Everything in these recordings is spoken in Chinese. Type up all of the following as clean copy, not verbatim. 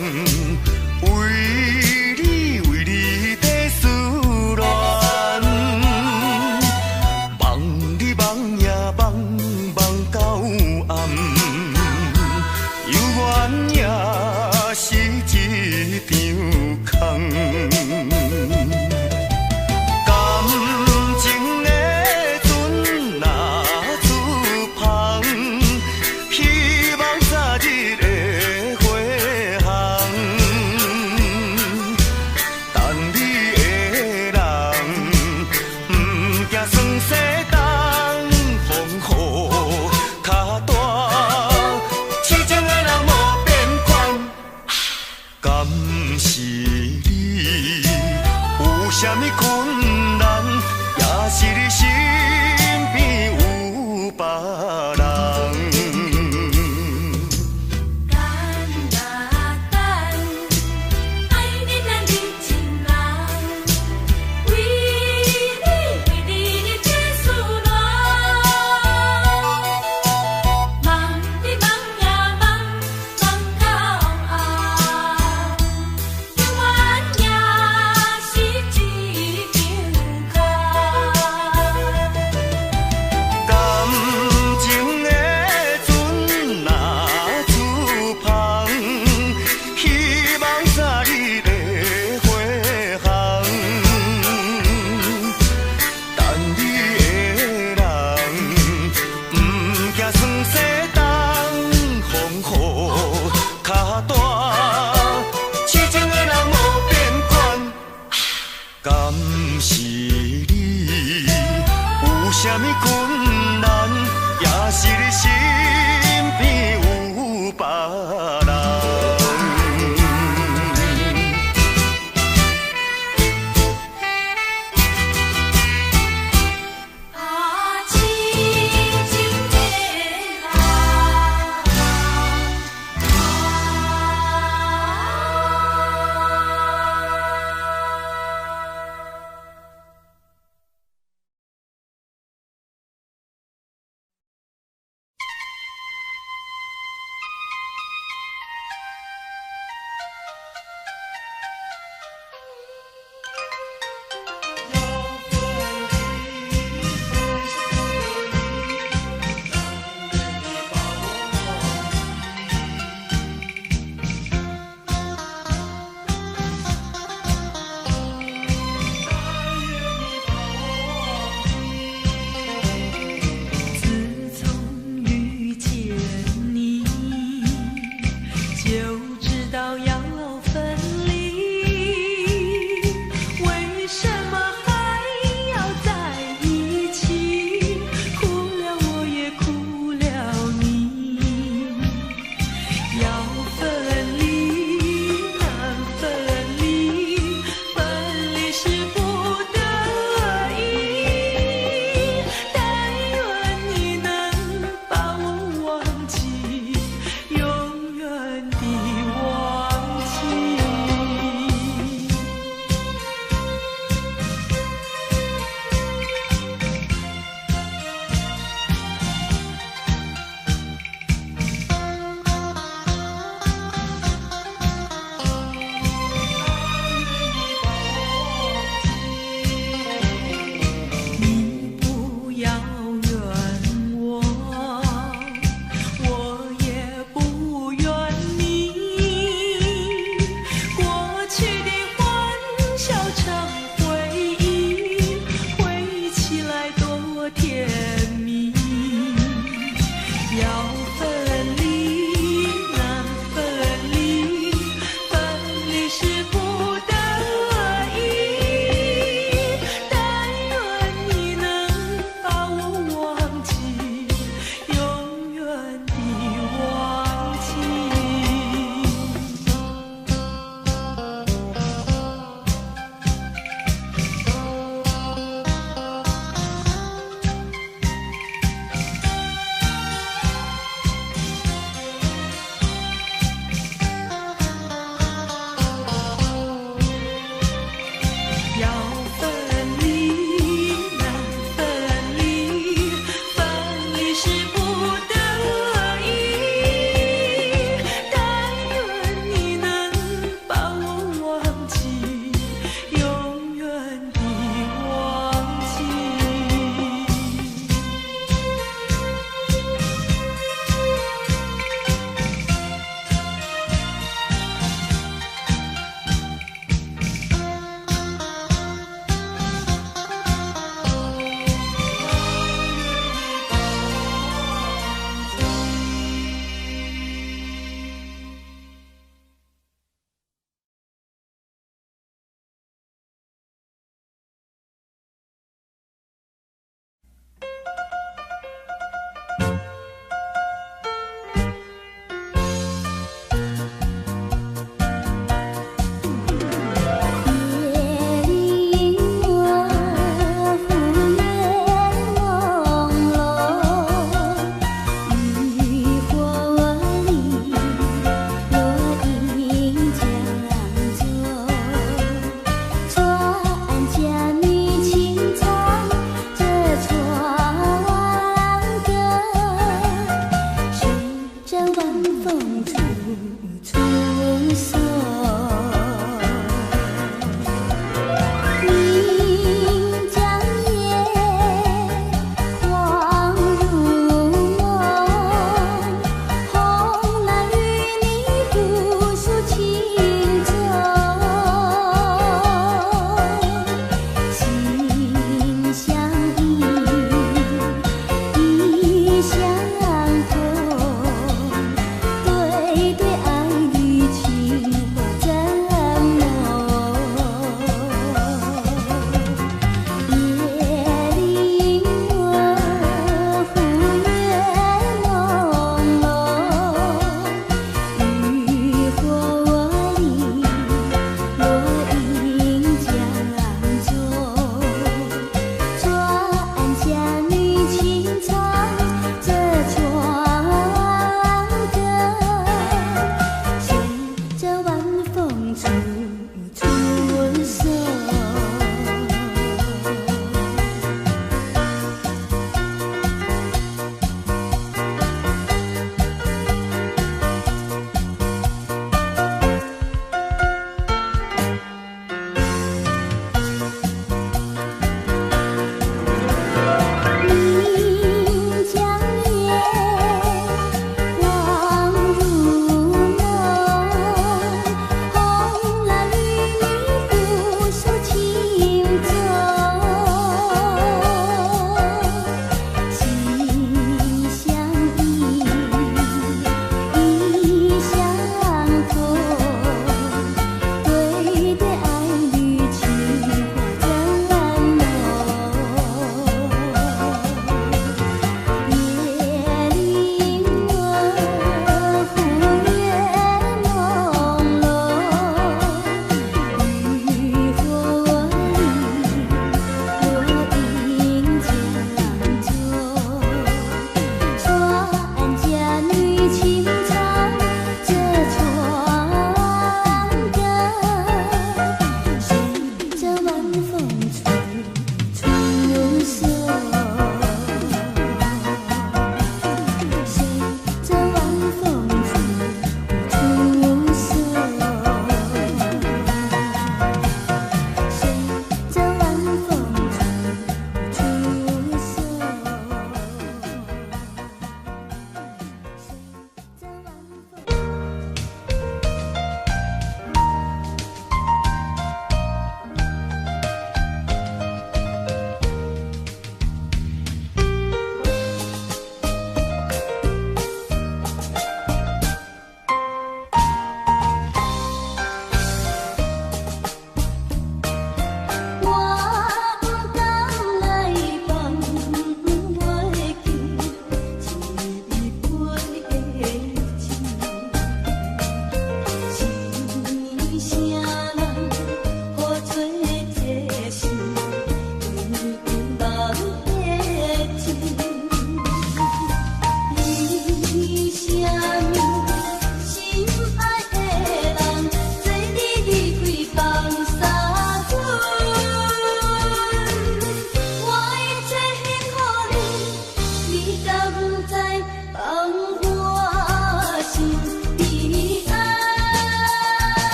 永远也是一场空。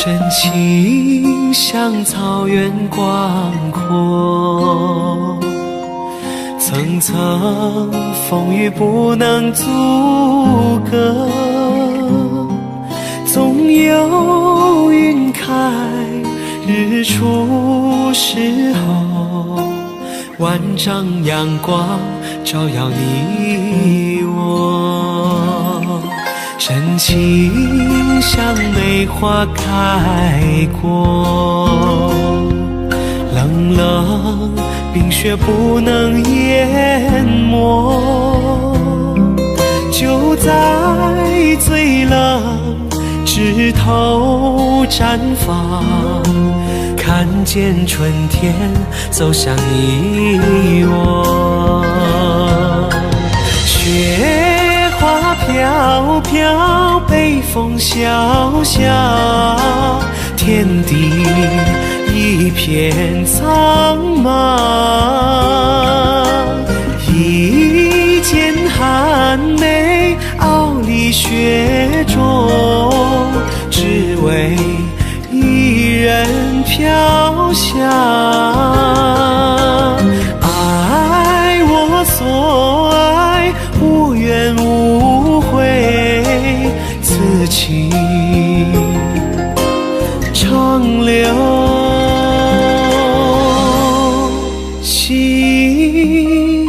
真情像草原广阔，层层风雨不能阻隔，总有云开日出时候，万丈阳光照耀你我。真情像梅花开过，冷冷冰雪不能淹没，就在最冷枝头绽放，看见春天走向你我。雪花飘飘，北风萧萧，天地一片苍茫，一剪寒梅傲立雪中，只为一人飘香。爱我所爱，无怨无悔，此情长留心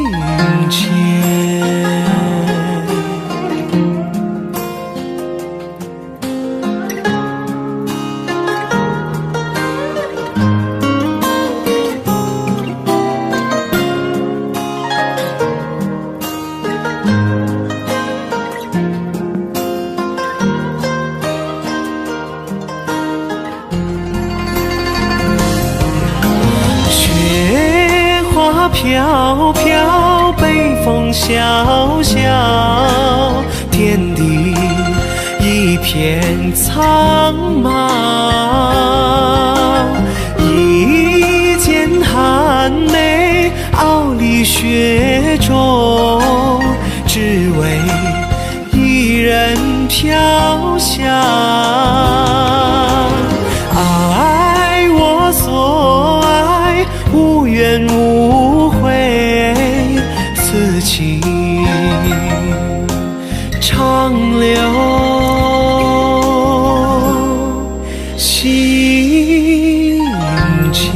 间。飘飘，北风萧萧，天地一片苍茫，一剪寒梅傲立雪中，只为一人飘香。爱我所爱，无怨无悔，此情长留心间。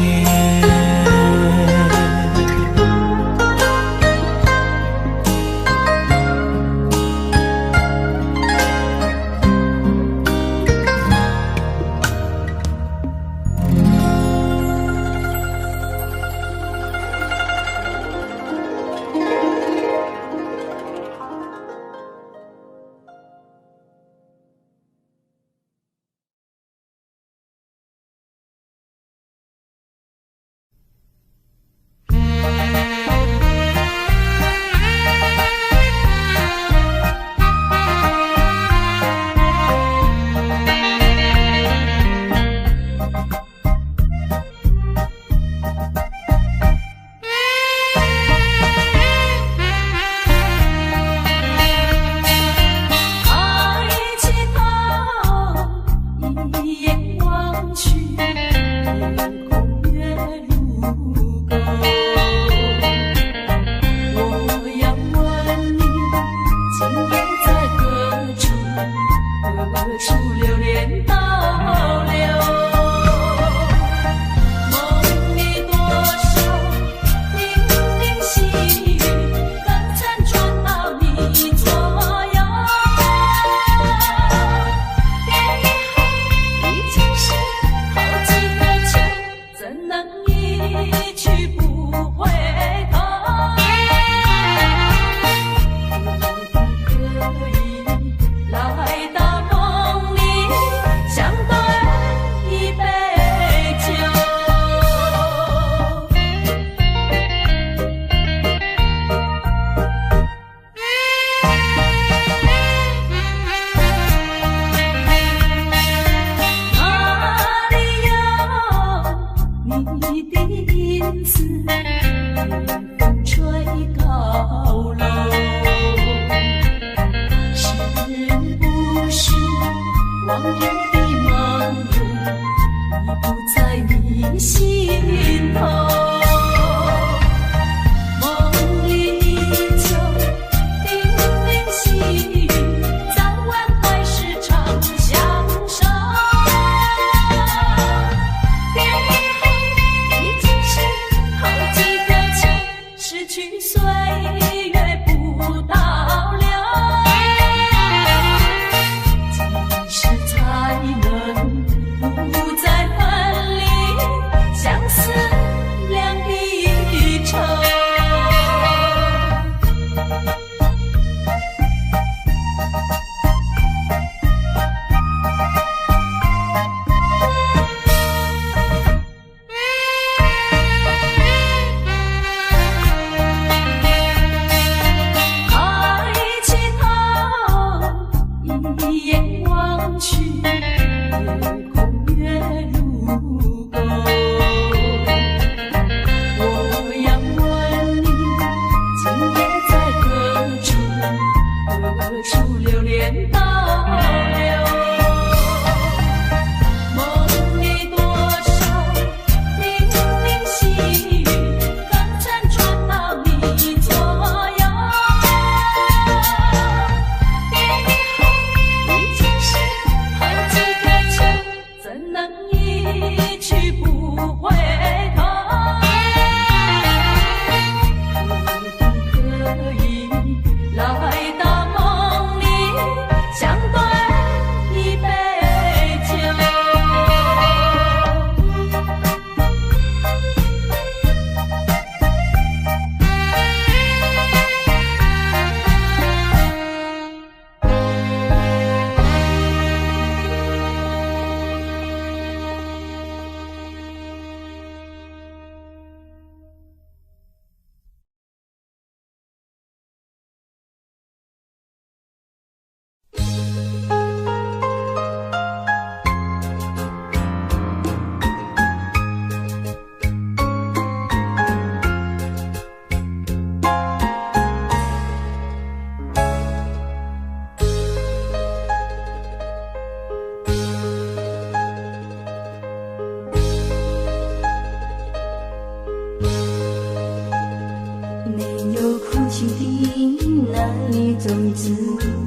种滋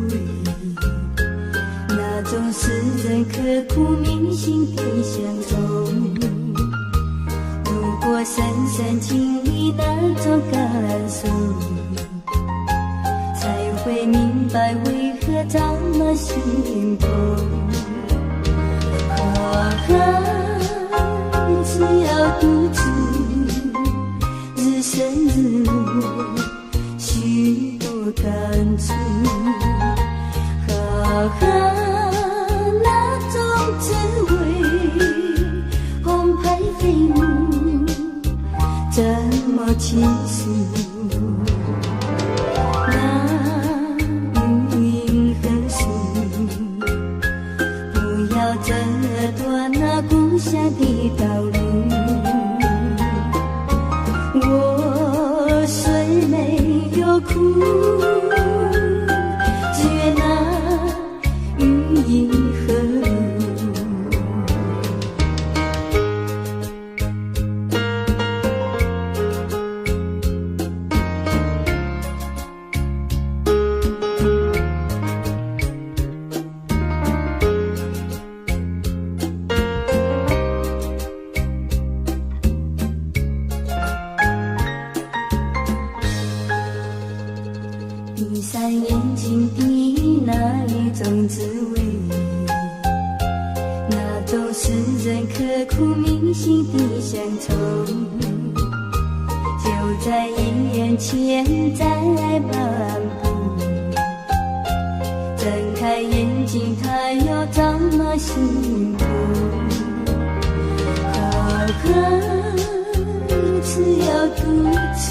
味，那种使人刻骨铭心的乡愁。如果深深经历那种感受，才会明白为何这么心痛。只要独自日升日落，许多感触。那种滋味，澎湃飞舞，这么清楚。那云和树，不要折断那故乡的道路。我虽没有哭，只愿那雨银河流。闭上眼睛的那一种滋味，那种使人刻骨铭心的乡愁，就在眼前在漫步。睁开眼睛，它又这么幸福。只要独处，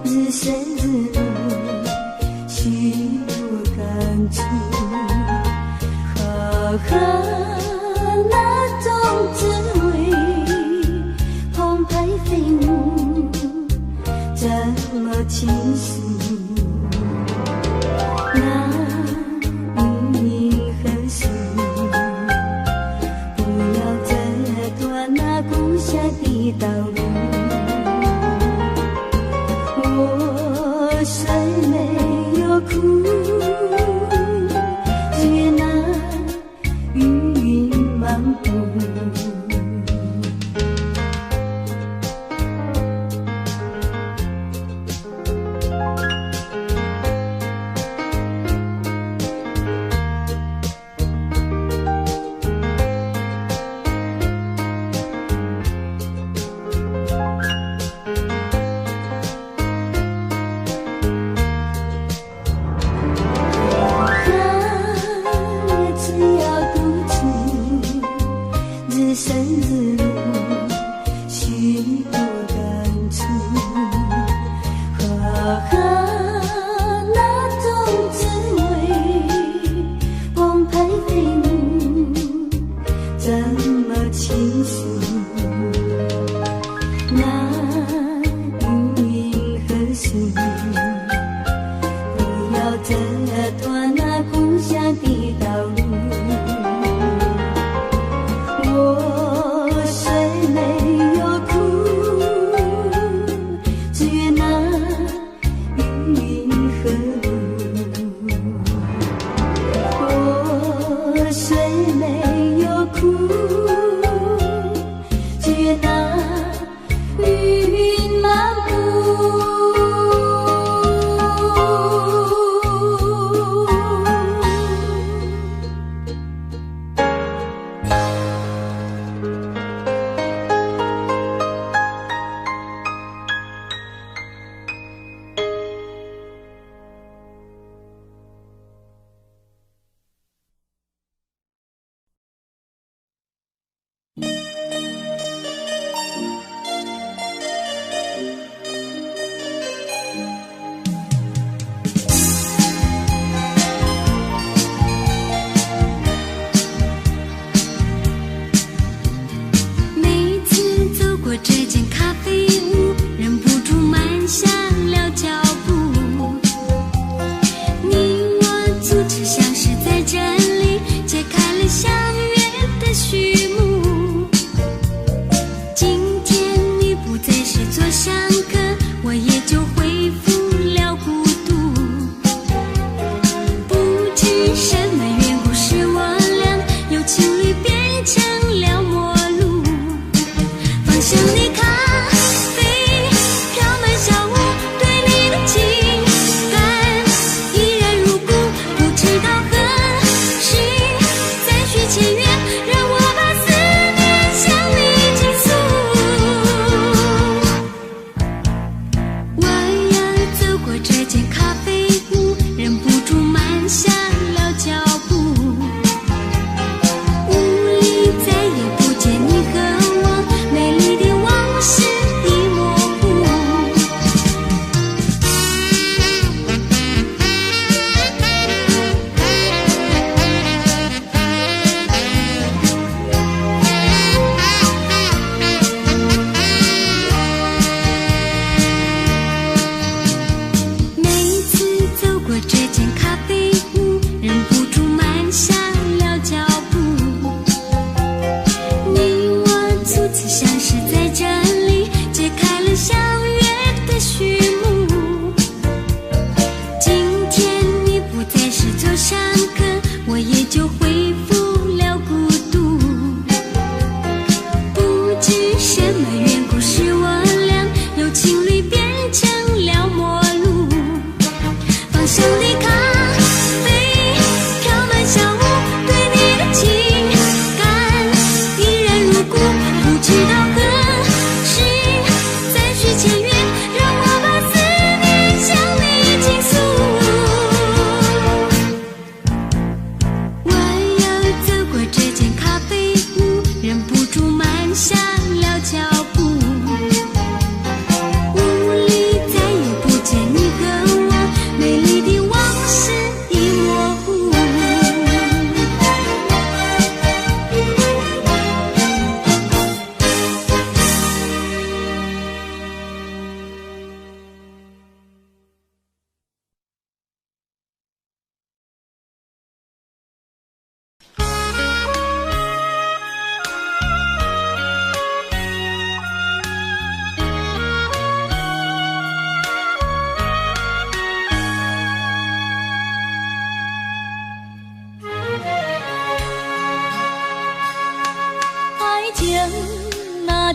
日升日落，许多感触。那种滋味，澎湃飞舞，这么清楚。那云和树，不要折断那故乡的道路。我虽没有哭，只愿那雨云漫步。日升日落，许多感触。那种滋味，澎湃飞舞，这么清楚。那云和树，不要折断那故乡的道路。我虽没有哭，只愿那雨云和路。我虽没有哭，只愿那雨云漫步。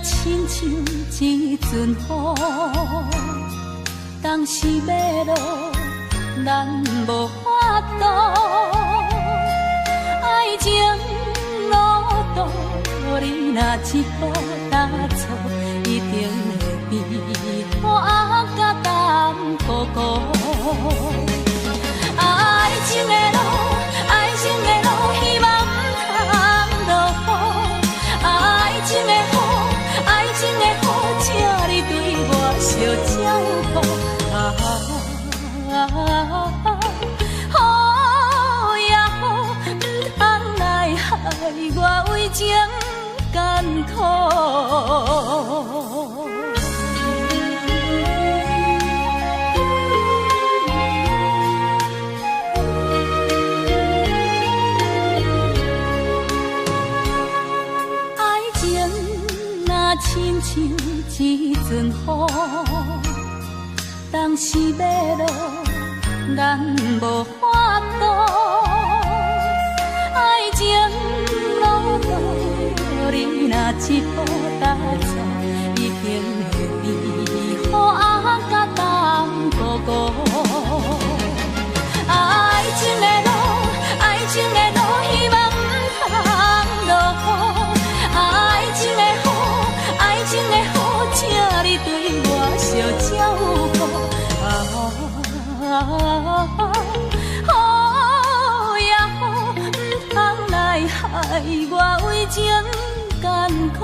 亲像一阵雨，当时要落，咱无法度。爱情路途，你若一步踏错，一定会变雨仔甲淡糊糊。爱情的路，爱情的路，希望不通落雨。爱情的雨。爱情的雨，请你对我小照顾。雨呀雨，不通来害我为情艰苦。亲像一阵雨，当时要落，咱无法度。爱情路途，你若一步踏错，一定会变雨仔甲淡糊糊。爱情的路，爱情的路，希望不通落雨。爱情的雨。爱情的雨，请你对我小照顾。雨呀雨，不通来害我为情艰苦。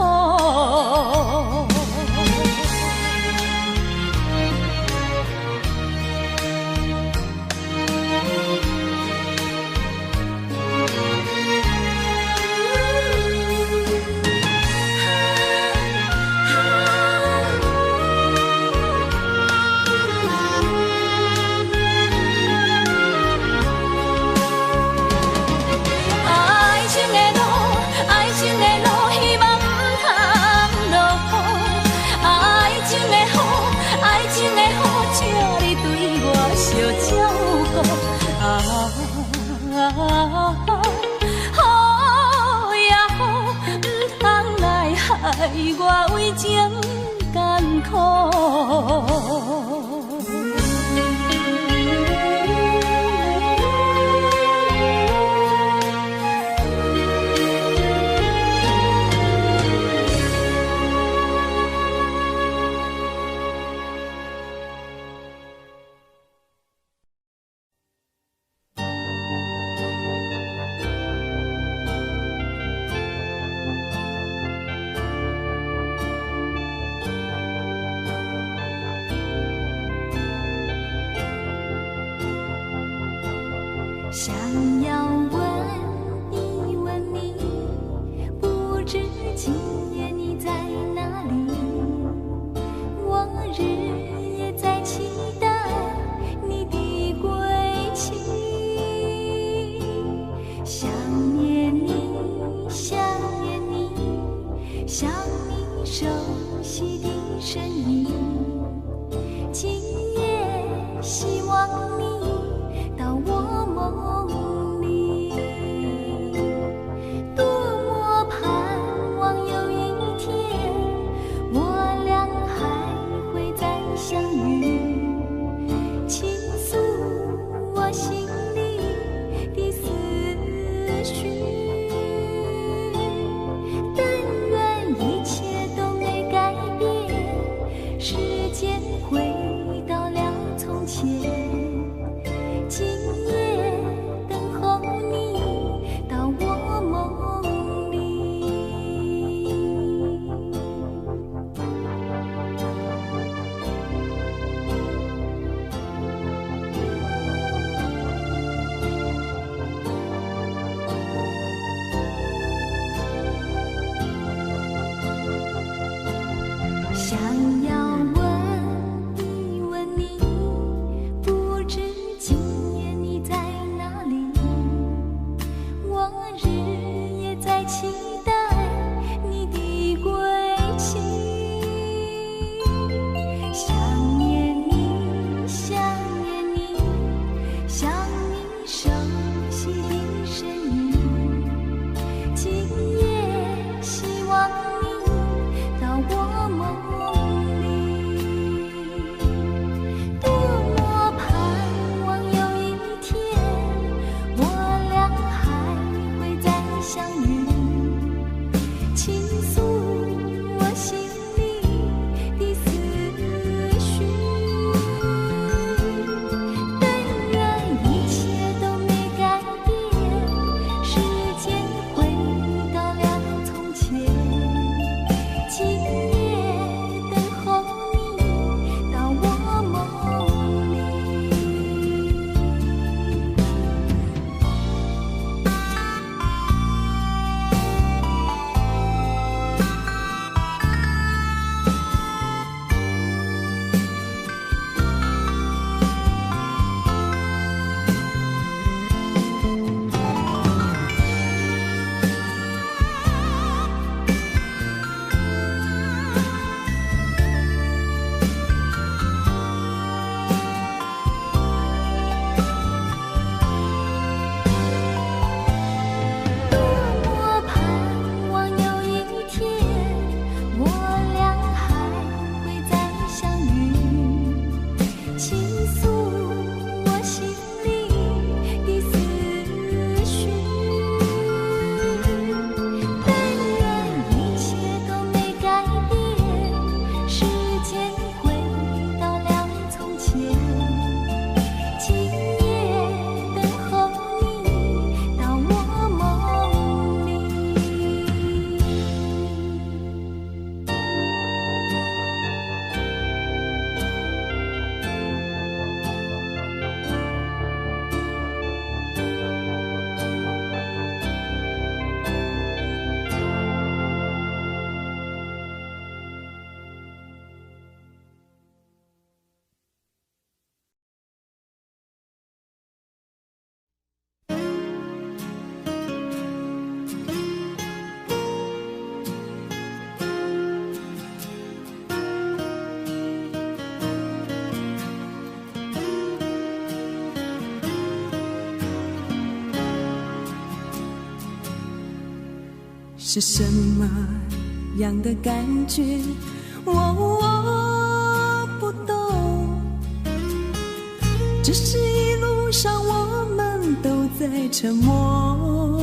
雨呀雨，不通来害我为情艰苦。想要问一问你，不知今夜你在哪里？我日夜在期待你的归期。想念你，想念你，想你熟悉的身影。今夜希望你到我梦是什么样的感觉？我不懂，只是一路上我们都在沉默。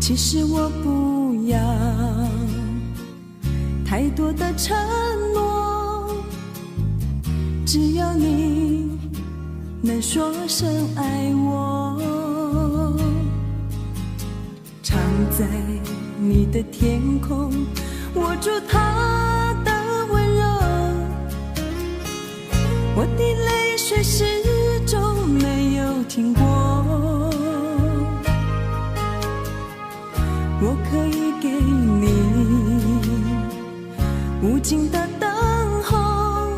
其实我不要太多的承诺，只要你能说声爱我。常在你的天空握住它的温柔，我的泪水始终没有停过。我可以给你无尽的等候，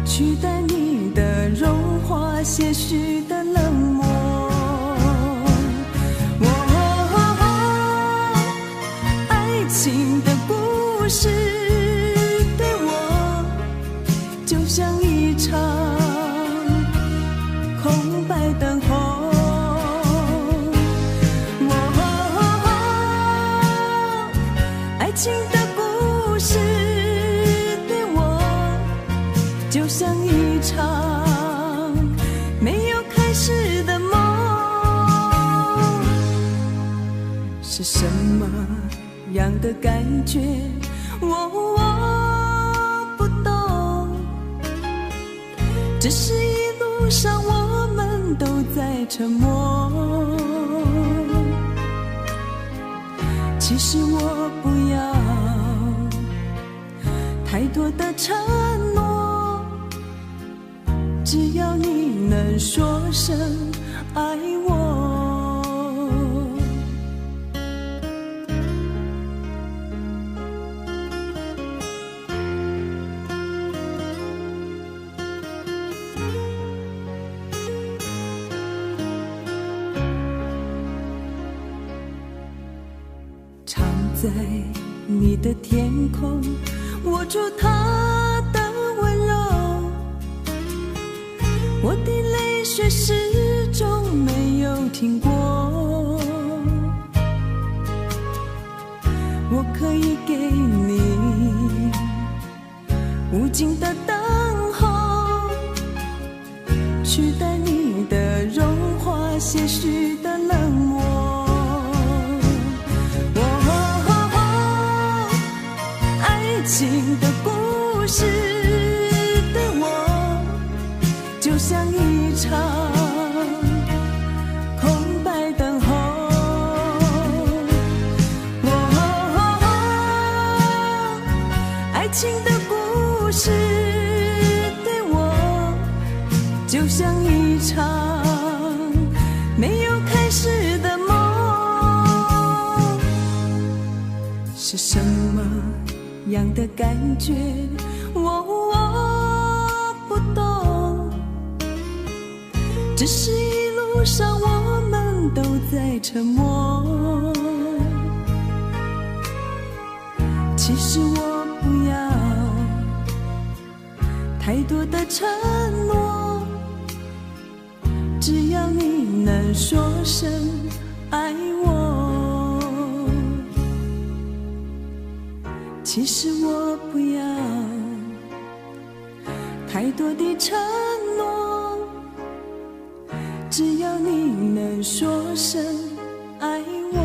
取代你的融化，些许的冷漠。爱情的故事对我就像一场空白等候。爱情的故事对我就像一场没有开始的梦。是什么样的感觉？我不懂，只是一路上我们都在沉默。其实我不要太多的承诺，只要你能说声爱我。常在你的天空握住它的温柔，我的泪水始终没有停过。我可以给你无尽的等候，取代你的融化，些许的冷漠。爱情的故事对我就像一场空白等候。爱情的故事对我就像一场没有开始的梦。是什么样的感觉？我不懂，只是一路上我们都在沉默。其实我不要太多的承诺，只要你能说声爱我。其实我不要太多的承诺，只要你能说声爱我。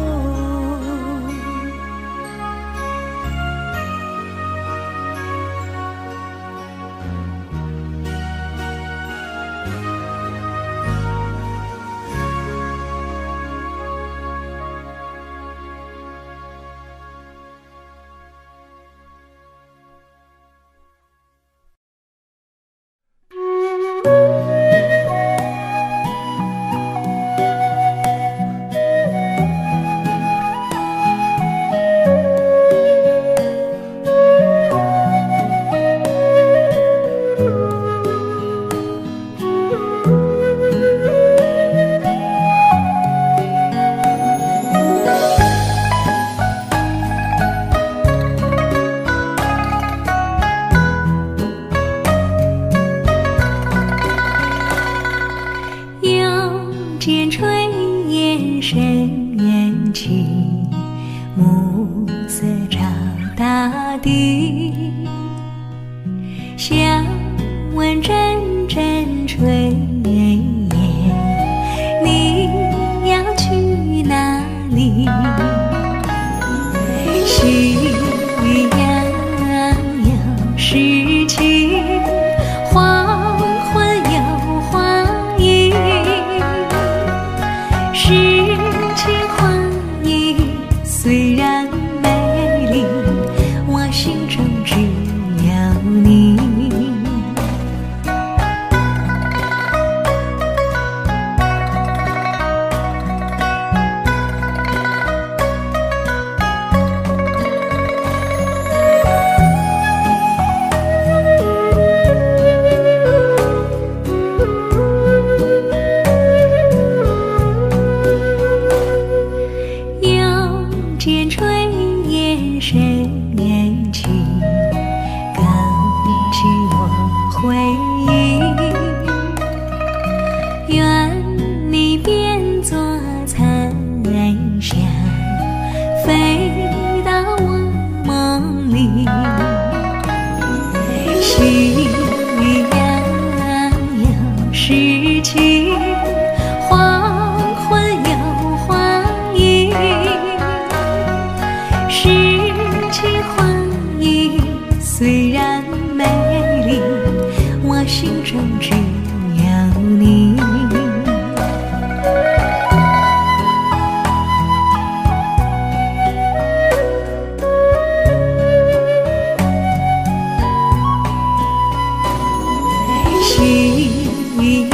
山炊烟，你要去哪里？夕阳又是晴，黄昏又黄莺，诗情画意虽然美丽，我心中只有你。见炊烟深起，勾起我回忆。愿你变作彩霞，飞到我梦里。夕阳又是晴，黄昏又黄莺。诗情画意虽然美丽，我心中只有你。夕阳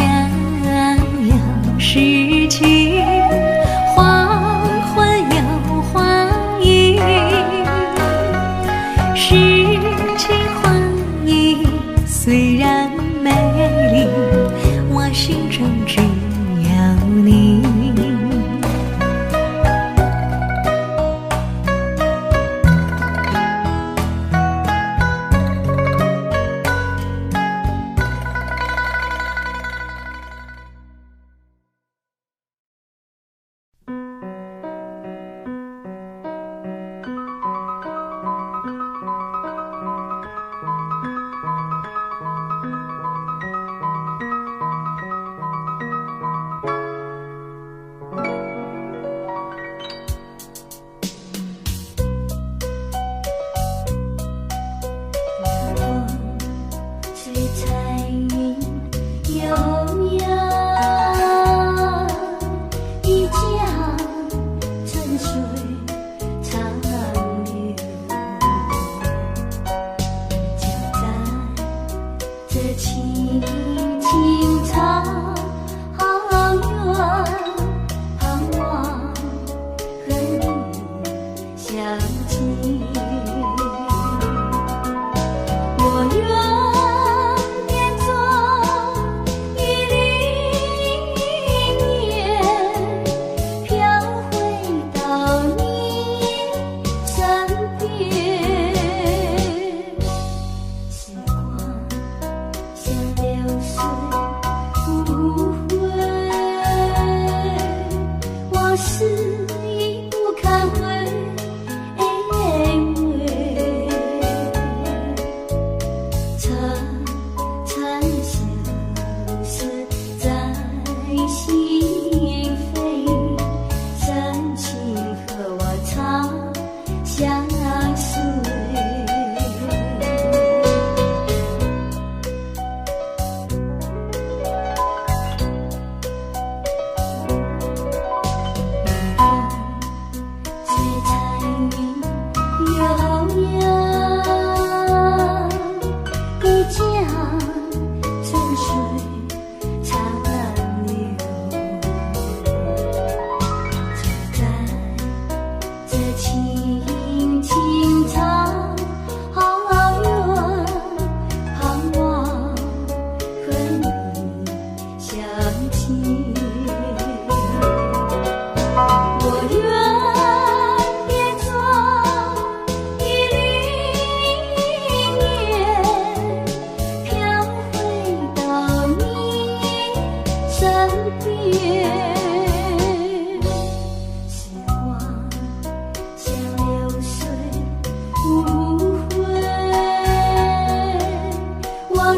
又是晴，黄昏又黄莺。诗情画意虽然美丽，我心中只有你。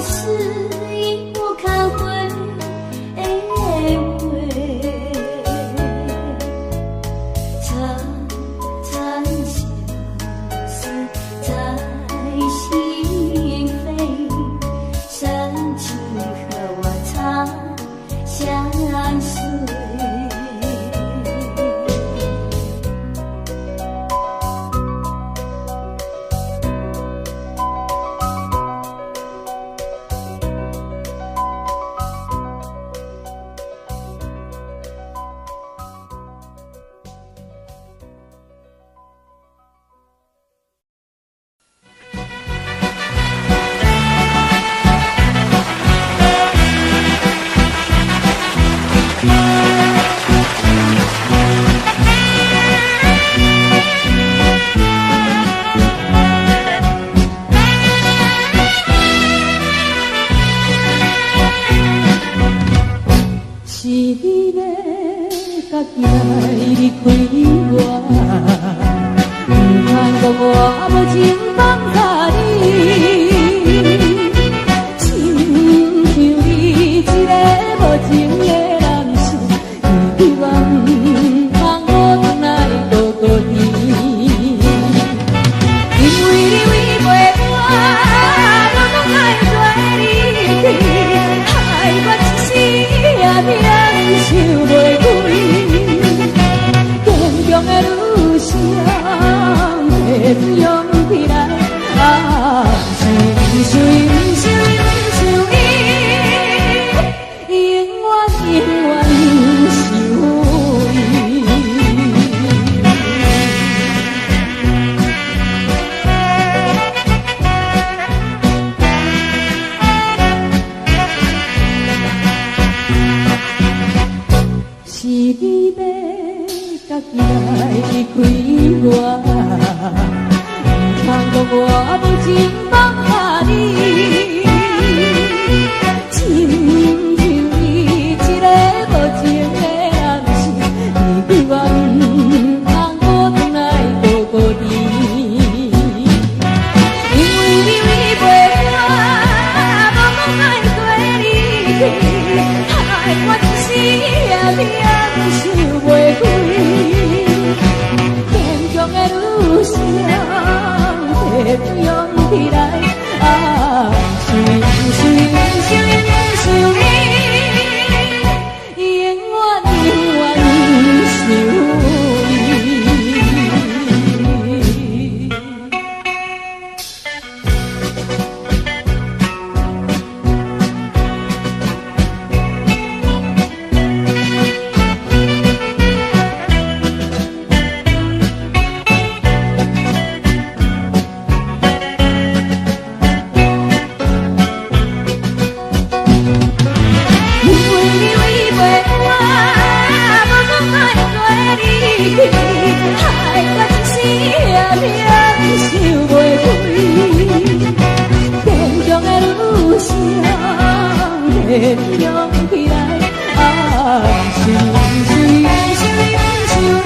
是已不堪是你要家己来离开我，不通讲我无情放下你，亲像你一个无情的男士，希望放我回来孤孤单。因为你违背我，我拢爱跟你去，害我一时也免想袂开。坚强的女性，提出勇气来，想你，永远想你。是你要家己来离开我，不通讲我无情放下你，亲像你一个无情的男士，希望放我回来孤孤单。因为你违背我，我拢爱跟你去，害我一时也免想袂开。坚强的女性，提出勇气来，想你，永远想你。害我一时也免想袂开，坚强的女性，提出勇气来，想你，永远想你。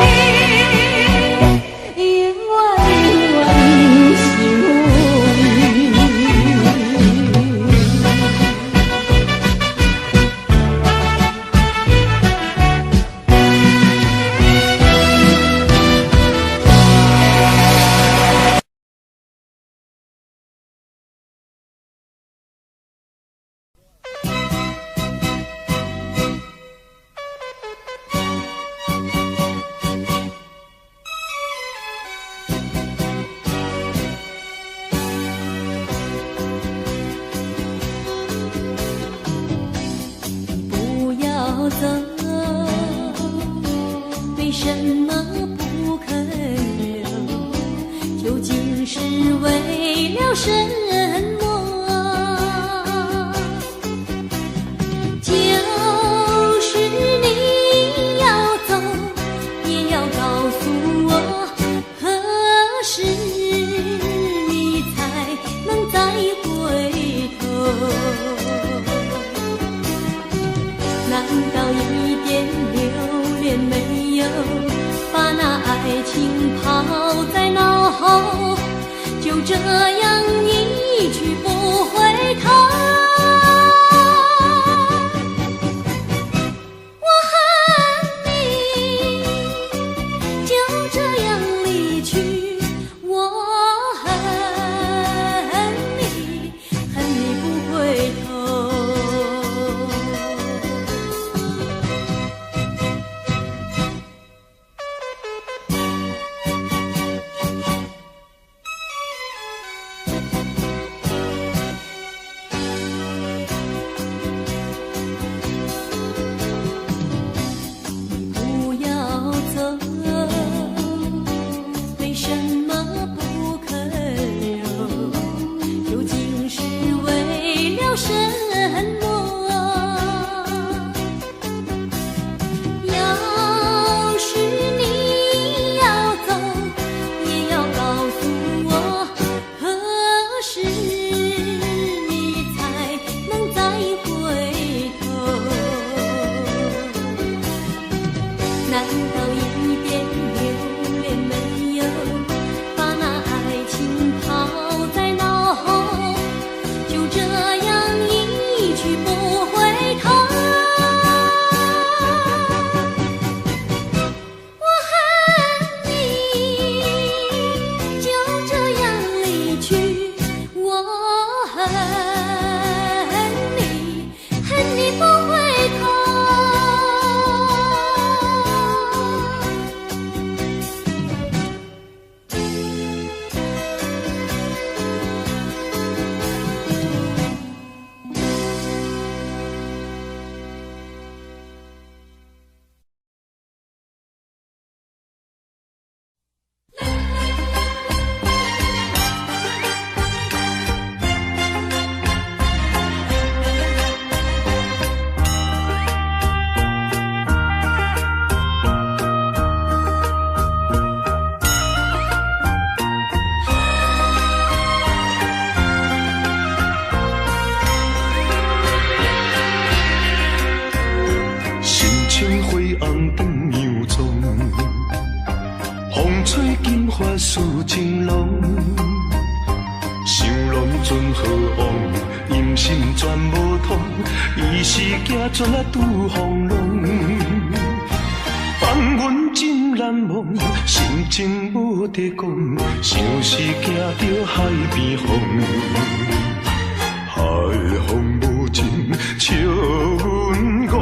不要走，为什么不肯留？究竟是为了什么？就是你要走，也要告诉我，何时你才能再回头？难道一点留恋没有，把那爱情抛在脑后，就这样一去不回头？我恨你，就这样离去，我恨你，恨你不回头。法事情浓，想拢尽好往，阴心全无通，伊是行船啊拄风浪，放阮真难忘，心情无得讲，像是行到海边风，海风无情笑阮讲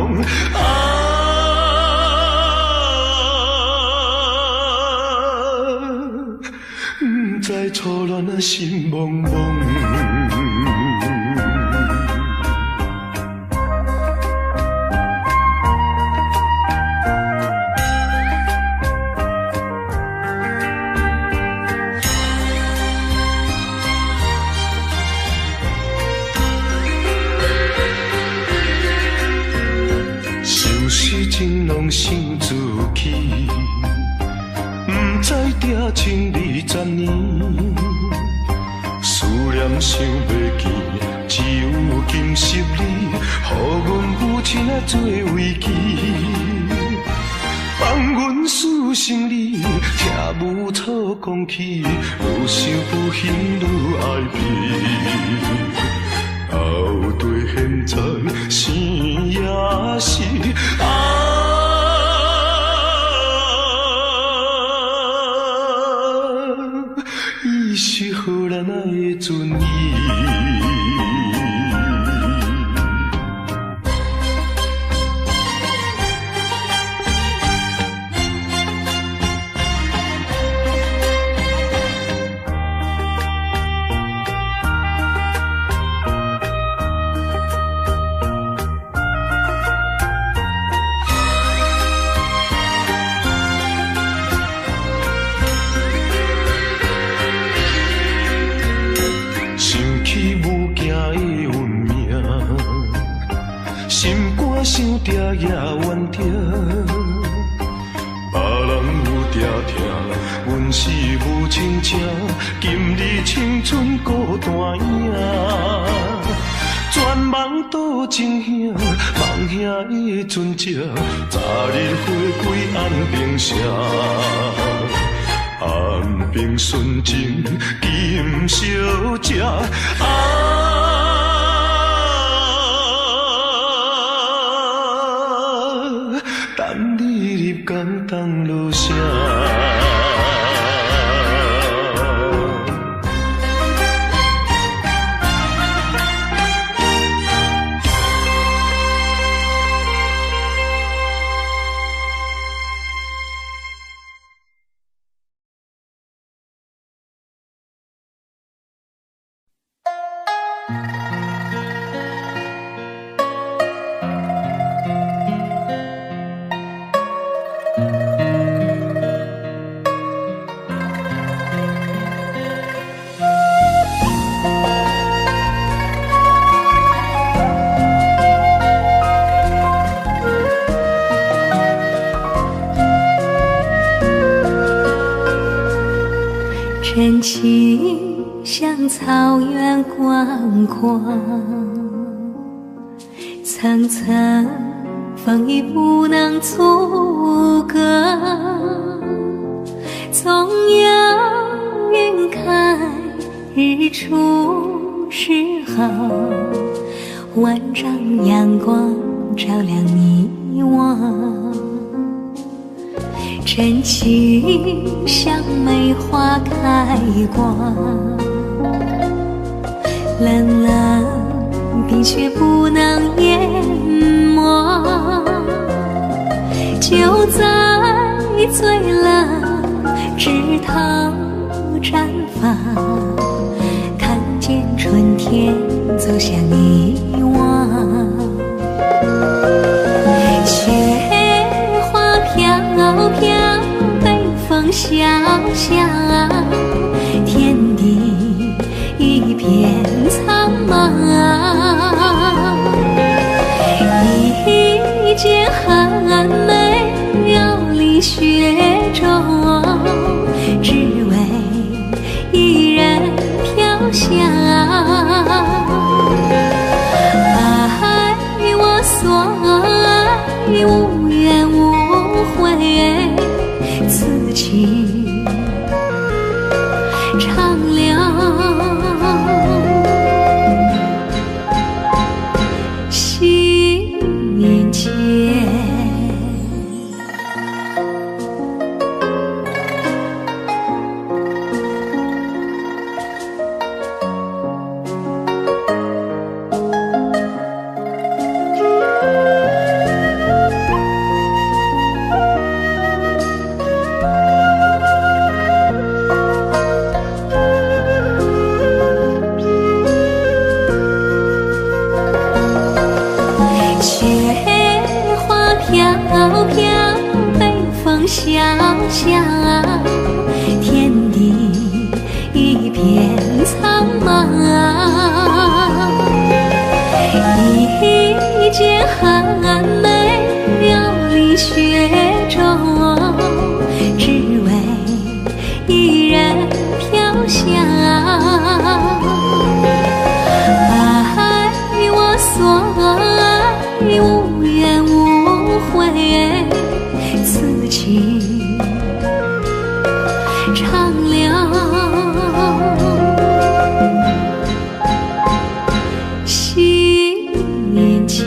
不知初恋啊心茫茫。情拢想自起，不知定情20年，思念想袂见，只有今昔你，予阮母亲啊做慰藉，放阮思心里，听母草讲起，愈想不幸愈爱悲。后对现在生也是伊是何人啊的尊意。想定也怨定，别人有定听，阮是无亲情，今日青春孤单影，全梦倒情兄，梦兄的船只，早日回归安平城，安平纯情今小姐等你入港当落声。真情像草原广阔，层层风雨不能阻隔。总有云开日出时候，万丈阳光照亮你我。真情像梅花开过，冷冷冰雪不能淹没。就在最冷枝头绽放，看见春天走向你我。雪花飘飘，北风萧萧，天地一片苍茫。一剪寒梅摇离雪中，只为一人飘香。爱我所爱，无怨无悔，此情小小，天地一片苍茫。一剪寒梅流离雪中，只为一人飘香。爱我所爱，无怨无悔，此情长留心间。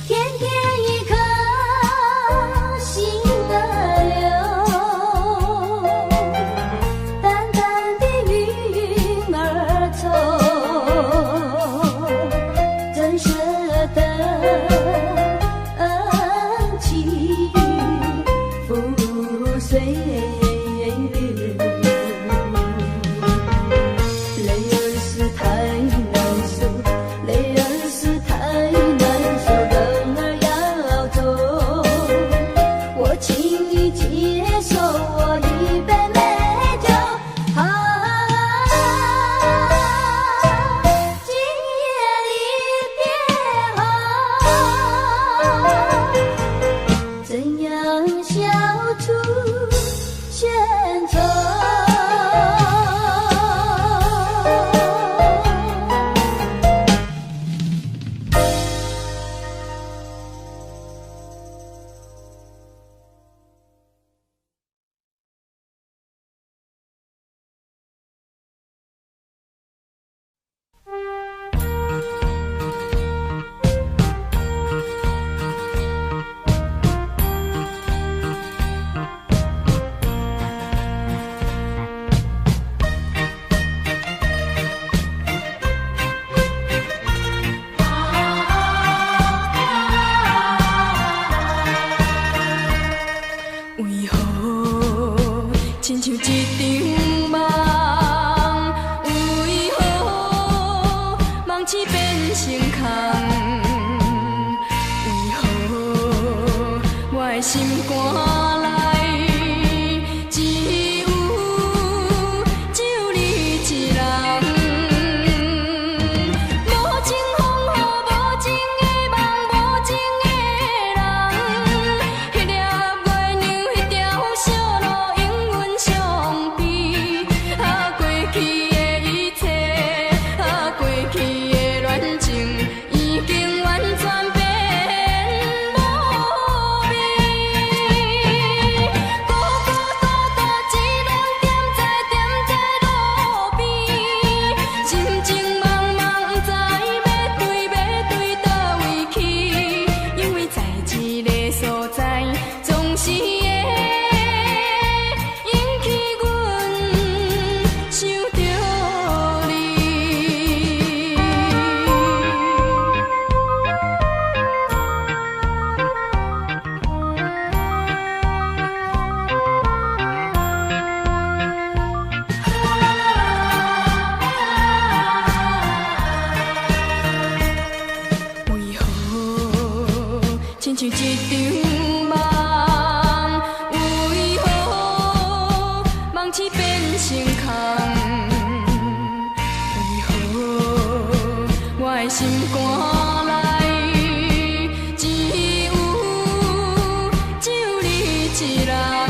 天天一颗心儿的心肝内。亲像一场梦，为何梦醒变成空？为何我的心肝内只有你一人？